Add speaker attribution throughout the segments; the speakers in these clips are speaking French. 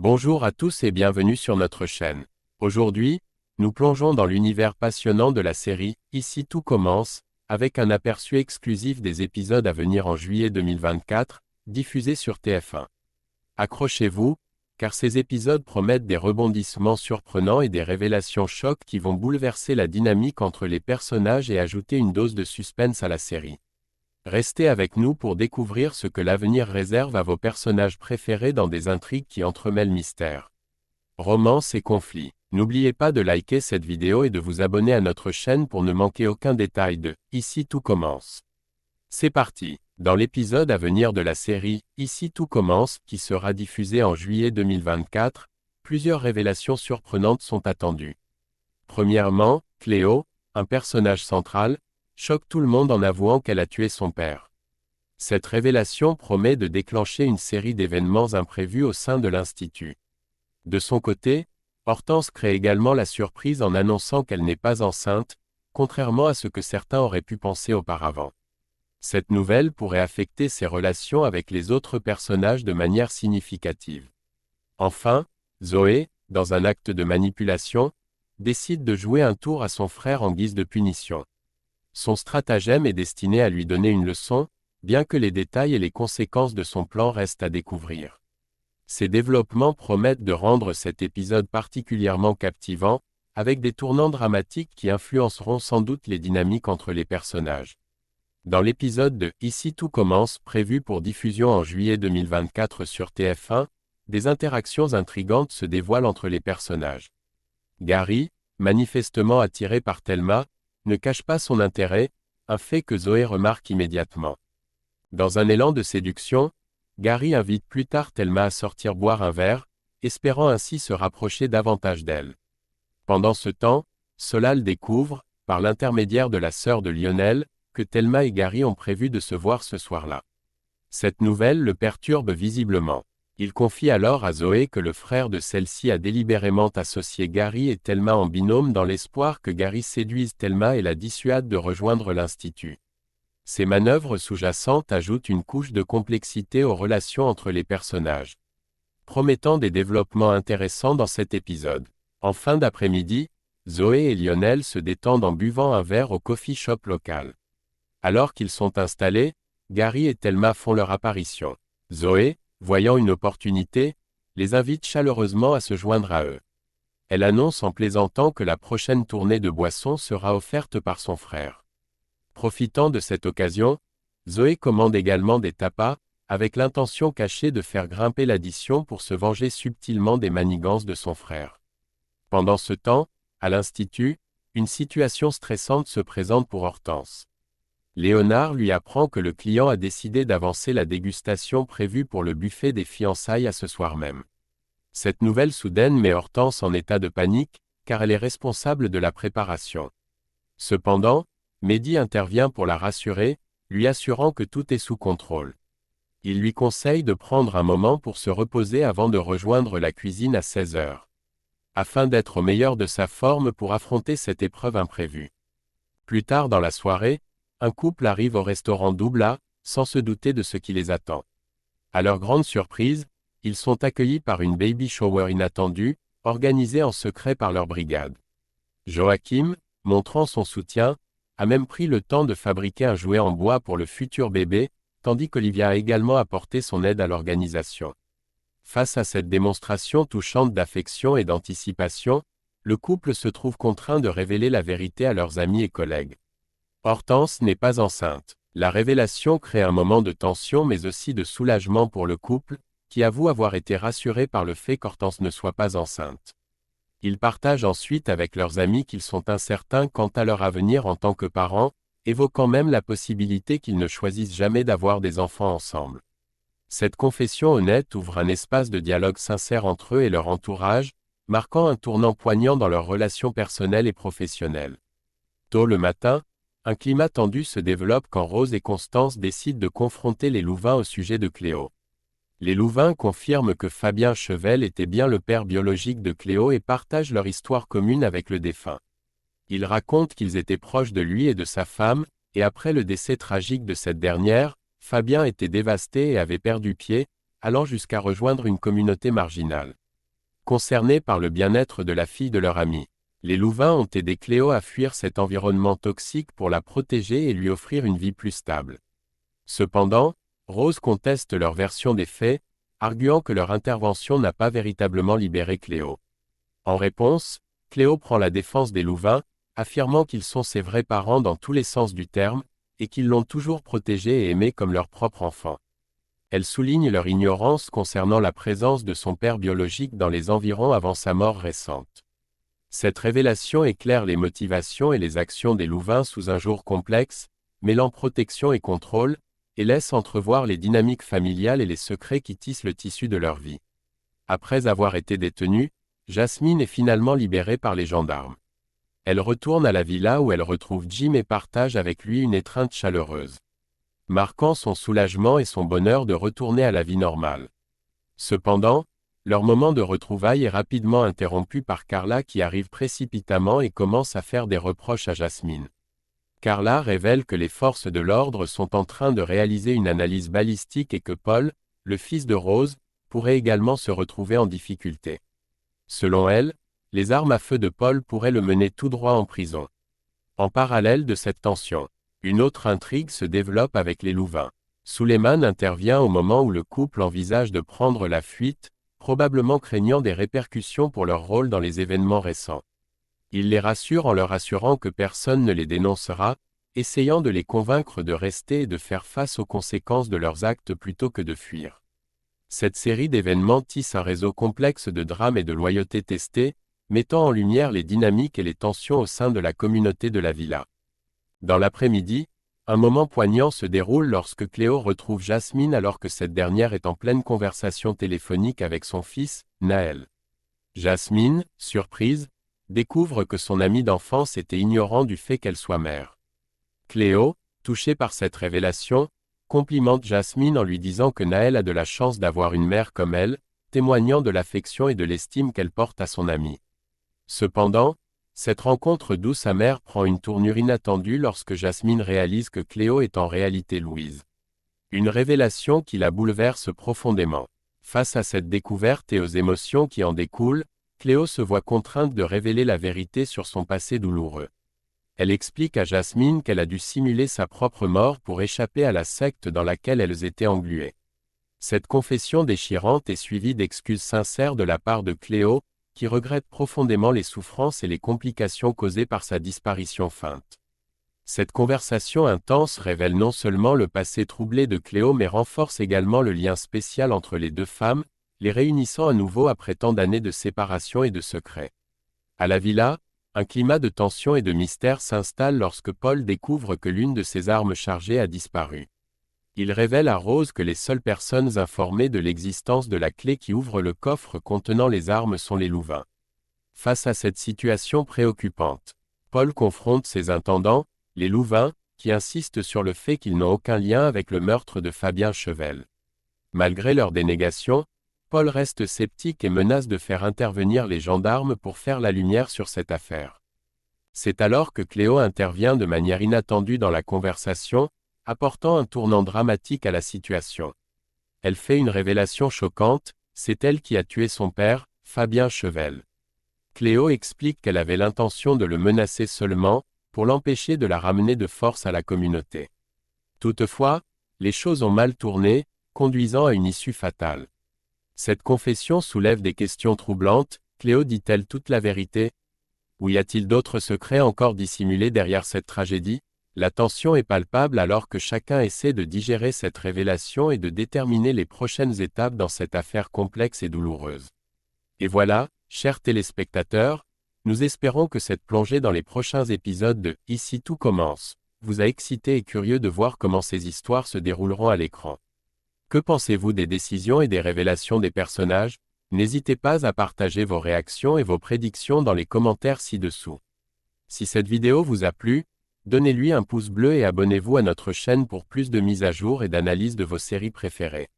Speaker 1: Bonjour à tous et bienvenue sur notre chaîne. Aujourd'hui, nous plongeons dans l'univers passionnant de la série « Ici tout commence » avec un aperçu exclusif des épisodes à venir en juillet 2024, diffusés sur TF1. Accrochez-vous, car ces épisodes promettent des rebondissements surprenants et des révélations chocs qui vont bouleverser la dynamique entre les personnages et ajouter une dose de suspense à la série. Restez avec nous pour découvrir ce que l'avenir réserve à vos personnages préférés dans des intrigues qui entremêlent mystère, romance et conflit. N'oubliez pas de liker cette vidéo et de vous abonner à notre chaîne pour ne manquer aucun détail de « Ici tout commence ». C'est parti. Dans l'épisode à venir de la série « Ici tout commence » qui sera diffusé en juillet 2024, plusieurs révélations surprenantes sont attendues. Premièrement, Cléo, un personnage central, choque tout le monde en avouant qu'elle a tué son père. Cette révélation promet de déclencher une série d'événements imprévus au sein de l'Institut. De son côté, Hortense crée également la surprise en annonçant qu'elle n'est pas enceinte, contrairement à ce que certains auraient pu penser auparavant. Cette nouvelle pourrait affecter ses relations avec les autres personnages de manière significative. Enfin, Zoé, dans un acte de manipulation, décide de jouer un tour à son frère en guise de punition. Son stratagème est destiné à lui donner une leçon, bien que les détails et les conséquences de son plan restent à découvrir. Ces développements promettent de rendre cet épisode particulièrement captivant, avec des tournants dramatiques qui influenceront sans doute les dynamiques entre les personnages. Dans l'épisode de « Ici tout commence » prévu pour diffusion en juillet 2024 sur TF1, des interactions intrigantes se dévoilent entre les personnages. Gary, manifestement attiré par Thelma, ne cache pas son intérêt, un fait que Zoé remarque immédiatement. Dans un élan de séduction, Gary invite plus tard Thelma à sortir boire un verre, espérant ainsi se rapprocher davantage d'elle. Pendant ce temps, Solal découvre, par l'intermédiaire de la sœur de Lionel, que Thelma et Gary ont prévu de se voir ce soir-là. Cette nouvelle le perturbe visiblement. Il confie alors à Zoé que le frère de celle-ci a délibérément associé Gary et Thelma en binôme dans l'espoir que Gary séduise Thelma et la dissuade de rejoindre l'Institut. Ces manœuvres sous-jacentes ajoutent une couche de complexité aux relations entre les personnages, promettant des développements intéressants dans cet épisode. En fin d'après-midi, Zoé et Lionel se détendent en buvant un verre au coffee shop local. Alors qu'ils sont installés, Gary et Thelma font leur apparition. Zoé, voyant une opportunité, les invite chaleureusement à se joindre à eux. Elle annonce en plaisantant que la prochaine tournée de boissons sera offerte par son frère. Profitant de cette occasion, Zoé commande également des tapas, avec l'intention cachée de faire grimper l'addition pour se venger subtilement des manigances de son frère. Pendant ce temps, à l'Institut, une situation stressante se présente pour Hortense. Léonard lui apprend que le client a décidé d'avancer la dégustation prévue pour le buffet des fiançailles à ce soir même. Cette nouvelle soudaine met Hortense en état de panique, car elle est responsable de la préparation. Cependant, Mehdi intervient pour la rassurer, lui assurant que tout est sous contrôle. Il lui conseille de prendre un moment pour se reposer avant de rejoindre la cuisine à 16 h, afin d'être au meilleur de sa forme pour affronter cette épreuve imprévue. Plus tard dans la soirée, un couple arrive au restaurant Doubla, sans se douter de ce qui les attend. À leur grande surprise, ils sont accueillis par une baby shower inattendue, organisée en secret par leur brigade. Joachim, montrant son soutien, a même pris le temps de fabriquer un jouet en bois pour le futur bébé, tandis qu'Olivia a également apporté son aide à l'organisation. Face à cette démonstration touchante d'affection et d'anticipation, le couple se trouve contraint de révéler la vérité à leurs amis et collègues. Hortense n'est pas enceinte. La révélation crée un moment de tension mais aussi de soulagement pour le couple, qui avoue avoir été rassuré par le fait qu'Hortense ne soit pas enceinte. Ils partagent ensuite avec leurs amis qu'ils sont incertains quant à leur avenir en tant que parents, évoquant même la possibilité qu'ils ne choisissent jamais d'avoir des enfants ensemble. Cette confession honnête ouvre un espace de dialogue sincère entre eux et leur entourage, marquant un tournant poignant dans leurs relations personnelles et professionnelles. Tôt le matin, un climat tendu se développe quand Rose et Constance décident de confronter les Louvain au sujet de Cléo. Les Louvain confirment que Fabien Chevel était bien le père biologique de Cléo et partagent leur histoire commune avec le défunt. Ils racontent qu'ils étaient proches de lui et de sa femme, et après le décès tragique de cette dernière, Fabien était dévasté et avait perdu pied, allant jusqu'à rejoindre une communauté marginale. Concernés par le bien-être de la fille de leur ami, les Louvain ont aidé Cléo à fuir cet environnement toxique pour la protéger et lui offrir une vie plus stable. Cependant, Rose conteste leur version des faits, arguant que leur intervention n'a pas véritablement libéré Cléo. En réponse, Cléo prend la défense des Louvain, affirmant qu'ils sont ses vrais parents dans tous les sens du terme, et qu'ils l'ont toujours protégée et aimée comme leur propre enfant. Elle souligne leur ignorance concernant la présence de son père biologique dans les environs avant sa mort récente. Cette révélation éclaire les motivations et les actions des Louvain sous un jour complexe, mêlant protection et contrôle, et laisse entrevoir les dynamiques familiales et les secrets qui tissent le tissu de leur vie. Après avoir été détenue, Jasmine est finalement libérée par les gendarmes. Elle retourne à la villa où elle retrouve Jim et partage avec lui une étreinte chaleureuse, marquant son soulagement et son bonheur de retourner à la vie normale. Cependant, leur moment de retrouvailles est rapidement interrompu par Carla qui arrive précipitamment et commence à faire des reproches à Jasmine. Carla révèle que les forces de l'ordre sont en train de réaliser une analyse balistique et que Paul, le fils de Rose, pourrait également se retrouver en difficulté. Selon elle, les armes à feu de Paul pourraient le mener tout droit en prison. En parallèle de cette tension, une autre intrigue se développe avec les Louvain. Suleiman intervient au moment où le couple envisage de prendre la fuite, probablement craignant des répercussions pour leur rôle dans les événements récents. Il les rassure en leur assurant que personne ne les dénoncera, essayant de les convaincre de rester et de faire face aux conséquences de leurs actes plutôt que de fuir. Cette série d'événements tisse un réseau complexe de drames et de loyauté testés, mettant en lumière les dynamiques et les tensions au sein de la communauté de la villa. Dans l'après-midi, un moment poignant se déroule lorsque Cléo retrouve Jasmine alors que cette dernière est en pleine conversation téléphonique avec son fils, Naël. Jasmine, surprise, découvre que son amie d'enfance était ignorant du fait qu'elle soit mère. Cléo, touchée par cette révélation, complimente Jasmine en lui disant que Naël a de la chance d'avoir une mère comme elle, témoignant de l'affection et de l'estime qu'elle porte à son amie. Cependant, cette rencontre douce amère prend une tournure inattendue lorsque Jasmine réalise que Cléo est en réalité Louise. Une révélation qui la bouleverse profondément. Face à cette découverte et aux émotions qui en découlent, Cléo se voit contrainte de révéler la vérité sur son passé douloureux. Elle explique à Jasmine qu'elle a dû simuler sa propre mort pour échapper à la secte dans laquelle elles étaient engluées. Cette confession déchirante est suivie d'excuses sincères de la part de Cléo, qui regrette profondément les souffrances et les complications causées par sa disparition feinte. Cette conversation intense révèle non seulement le passé troublé de Cléo mais renforce également le lien spécial entre les deux femmes, les réunissant à nouveau après tant d'années de séparation et de secrets. À la villa, un climat de tension et de mystère s'installe lorsque Paul découvre que l'une de ses armes chargées a disparu. Il révèle à Rose que les seules personnes informées de l'existence de la clé qui ouvre le coffre contenant les armes sont les Louvain. Face à cette situation préoccupante, Paul confronte ses intendants, les Louvain, qui insistent sur le fait qu'ils n'ont aucun lien avec le meurtre de Fabien Chevel. Malgré leur dénégation, Paul reste sceptique et menace de faire intervenir les gendarmes pour faire la lumière sur cette affaire. C'est alors que Cléo intervient de manière inattendue dans la conversation, apportant un tournant dramatique à la situation. Elle fait une révélation choquante, c'est elle qui a tué son père, Fabien Chevel. Cléo explique qu'elle avait l'intention de le menacer seulement, pour l'empêcher de la ramener de force à la communauté. Toutefois, les choses ont mal tourné, conduisant à une issue fatale. Cette confession soulève des questions troublantes. Cléo dit-elle toute la vérité? Ou y a-t-il d'autres secrets encore dissimulés derrière cette tragédie? La tension est palpable alors que chacun essaie de digérer cette révélation et de déterminer les prochaines étapes dans cette affaire complexe et douloureuse. Et voilà, chers téléspectateurs, nous espérons que cette plongée dans les prochains épisodes de « Ici tout commence » vous a excité et curieux de voir comment ces histoires se dérouleront à l'écran. Que pensez-vous des décisions et des révélations des personnages? N'hésitez pas à partager vos réactions et vos prédictions dans les commentaires ci-dessous. Si cette vidéo vous a plu, donnez-lui un pouce bleu et abonnez-vous à notre chaîne pour plus de mises à jour et d'analyse de vos séries préférées.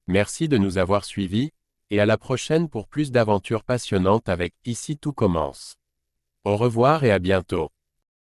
Speaker 1: Merci de nous avoir suivis, et à la prochaine pour plus d'aventures passionnantes avec « Ici tout commence ». Au revoir et à bientôt.